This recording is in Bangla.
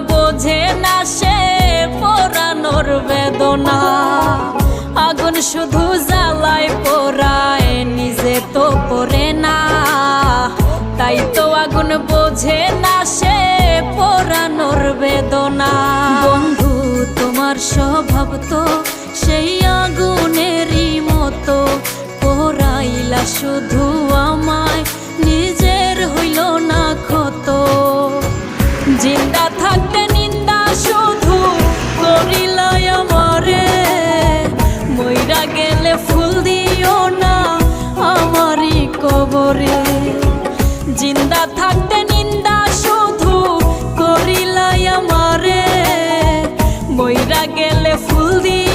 বোঝে না সে পোড়ানোর বেদনা। আগুন শুধু জ্বালায় পোড়ায়, নিজে তো পড়ে না। তাই তো আগুন বোঝে না সে পোড়ানোর বেদনা। বন্ধু তোমার স্বভাব তো সেই আগুনেরই মতো, পোড়াইলা শুধু আমায়, নিজের হইল না ক্ষত। জিন্দা থাকতে নিন্দা শুধু করিলাই আমারে, মইরা গেলে ফুল দিও না আমারই কবরে। জিন্দা থাকতে নিন্দা শুধু করিলাই আমারে, মইরা গেলে ফুল দিও